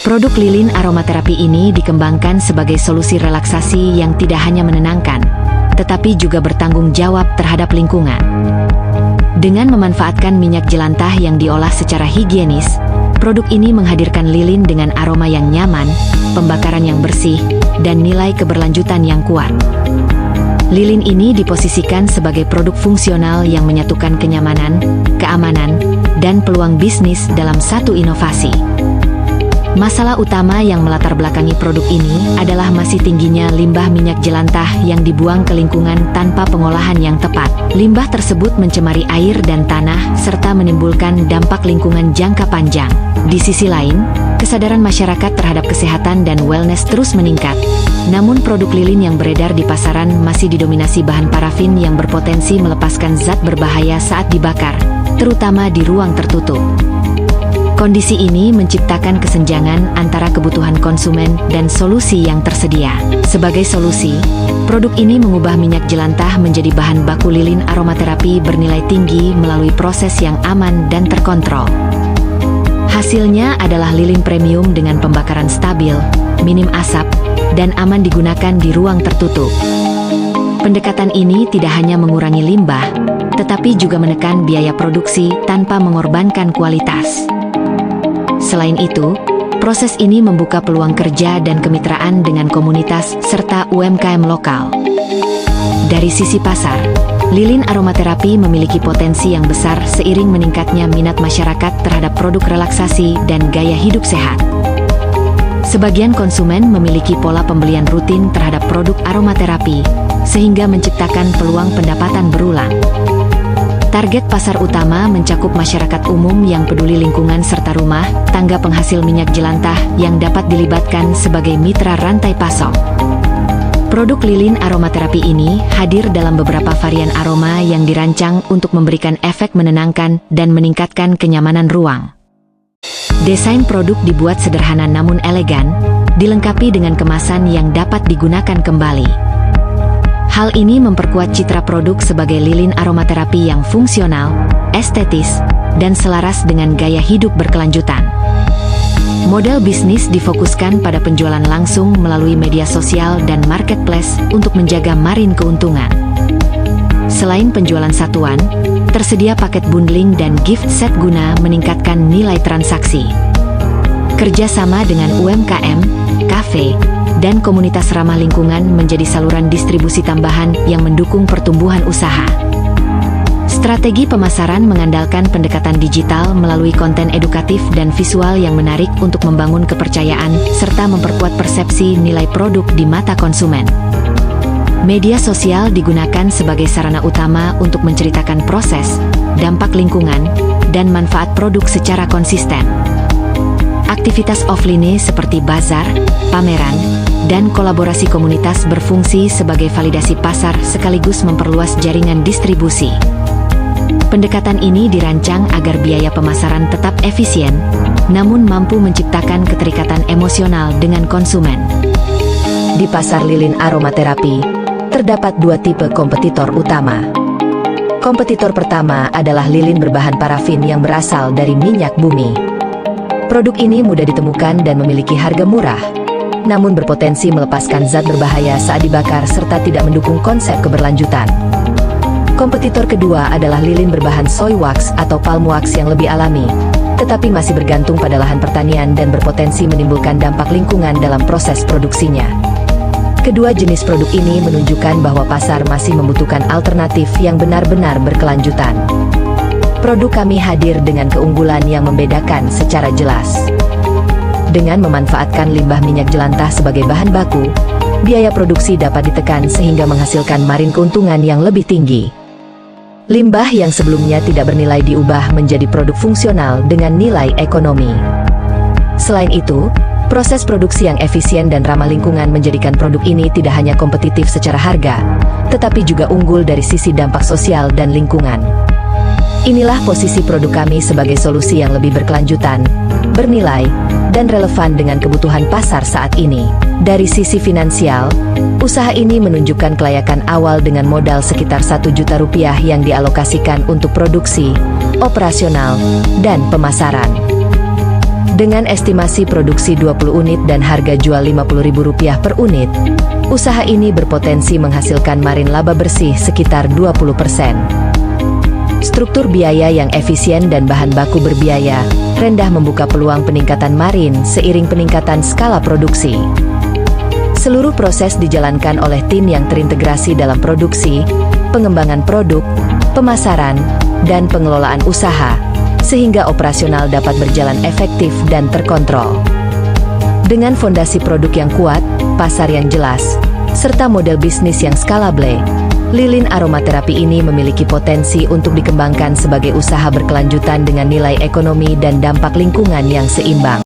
Produk lilin aromaterapi ini dikembangkan sebagai solusi relaksasi yang tidak hanya menenangkan, tetapi juga bertanggung jawab terhadap lingkungan. Dengan memanfaatkan minyak jelantah yang diolah secara higienis, produk ini menghadirkan lilin dengan aroma yang nyaman, pembakaran yang bersih, dan nilai keberlanjutan yang kuat. Lilin ini diposisikan sebagai produk fungsional yang menyatukan kenyamanan, keamanan, dan peluang bisnis dalam satu inovasi. Masalah utama yang melatar belakangi produk ini adalah masih tingginya limbah minyak jelantah yang dibuang ke lingkungan tanpa pengolahan yang tepat. Limbah tersebut mencemari air dan tanah serta menimbulkan dampak lingkungan jangka panjang. Di sisi lain, kesadaran masyarakat terhadap kesehatan dan wellness terus meningkat. Namun produk lilin yang beredar di pasaran masih didominasi bahan parafin yang berpotensi melepaskan zat berbahaya saat dibakar, terutama di ruang tertutup. Kondisi ini menciptakan kesenjangan antara kebutuhan konsumen dan solusi yang tersedia. Sebagai solusi, produk ini mengubah minyak jelantah menjadi bahan baku lilin aromaterapi bernilai tinggi melalui proses yang aman dan terkontrol. Hasilnya adalah lilin premium dengan pembakaran stabil, minim asap, dan aman digunakan di ruang tertutup. Pendekatan ini tidak hanya mengurangi limbah, tetapi juga menekan biaya produksi tanpa mengorbankan kualitas. Selain itu, proses ini membuka peluang kerja dan kemitraan dengan komunitas serta UMKM lokal. Dari sisi pasar, lilin aromaterapi memiliki potensi yang besar seiring meningkatnya minat masyarakat terhadap produk relaksasi dan gaya hidup sehat. Sebagian konsumen memiliki pola pembelian rutin terhadap produk aromaterapi, sehingga menciptakan peluang pendapatan berulang. Target pasar utama mencakup masyarakat umum yang peduli lingkungan serta rumah tangga penghasil minyak jelantah yang dapat dilibatkan sebagai mitra rantai pasok. Produk lilin aromaterapi ini hadir dalam beberapa varian aroma yang dirancang untuk memberikan efek menenangkan dan meningkatkan kenyamanan ruang. Desain produk dibuat sederhana namun elegan, dilengkapi dengan kemasan yang dapat digunakan kembali. Hal ini memperkuat citra produk sebagai lilin aromaterapi yang fungsional, estetis, dan selaras dengan gaya hidup berkelanjutan. Model bisnis difokuskan pada penjualan langsung melalui media sosial dan marketplace untuk menjaga margin keuntungan. Selain penjualan satuan, tersedia paket bundling dan gift set guna meningkatkan nilai transaksi. Kerjasama dengan UMKM, kafe, dan komunitas ramah lingkungan menjadi saluran distribusi tambahan yang mendukung pertumbuhan usaha. Strategi pemasaran mengandalkan pendekatan digital melalui konten edukatif dan visual yang menarik untuk membangun kepercayaan serta memperkuat persepsi nilai produk di mata konsumen. Media sosial digunakan sebagai sarana utama untuk menceritakan proses, dampak lingkungan, dan manfaat produk secara konsisten. Aktivitas offline seperti bazar, pameran, dan kolaborasi komunitas berfungsi sebagai validasi pasar sekaligus memperluas jaringan distribusi. Pendekatan ini dirancang agar biaya pemasaran tetap efisien, namun mampu menciptakan keterikatan emosional dengan konsumen. Di pasar lilin aromaterapi, terdapat dua tipe kompetitor utama. Kompetitor pertama adalah lilin berbahan parafin yang berasal dari minyak bumi. Produk ini mudah ditemukan dan memiliki harga murah, namun berpotensi melepaskan zat berbahaya saat dibakar serta tidak mendukung konsep keberlanjutan. Kompetitor kedua adalah lilin berbahan soy wax atau palm wax yang lebih alami, tetapi masih bergantung pada lahan pertanian dan berpotensi menimbulkan dampak lingkungan dalam proses produksinya. Kedua jenis produk ini menunjukkan bahwa pasar masih membutuhkan alternatif yang benar-benar berkelanjutan. Produk kami hadir dengan keunggulan yang membedakan secara jelas. Dengan memanfaatkan limbah minyak jelantah sebagai bahan baku, biaya produksi dapat ditekan sehingga menghasilkan margin keuntungan yang lebih tinggi. Limbah yang sebelumnya tidak bernilai diubah menjadi produk fungsional dengan nilai ekonomi. Selain itu, proses produksi yang efisien dan ramah lingkungan menjadikan produk ini tidak hanya kompetitif secara harga, tetapi juga unggul dari sisi dampak sosial dan lingkungan. Inilah posisi produk kami sebagai solusi yang lebih berkelanjutan, bernilai, dan relevan dengan kebutuhan pasar saat ini. Dari sisi finansial, usaha ini menunjukkan kelayakan awal dengan modal sekitar 1 juta rupiah yang dialokasikan untuk produksi, operasional, dan pemasaran. Dengan estimasi produksi 20 unit dan harga jual Rp50.000 per unit, usaha ini berpotensi menghasilkan Marin laba bersih sekitar 20%. Struktur biaya yang efisien dan bahan baku berbiaya rendah membuka peluang peningkatan Marin seiring peningkatan skala produksi. Seluruh proses dijalankan oleh tim yang terintegrasi dalam produksi, pengembangan produk, pemasaran, dan pengelolaan usaha, sehingga operasional dapat berjalan efektif dan terkontrol. Dengan fondasi produk yang kuat, pasar yang jelas, serta model bisnis yang skalable, lilin aromaterapi ini memiliki potensi untuk dikembangkan sebagai usaha berkelanjutan dengan nilai ekonomi dan dampak lingkungan yang seimbang.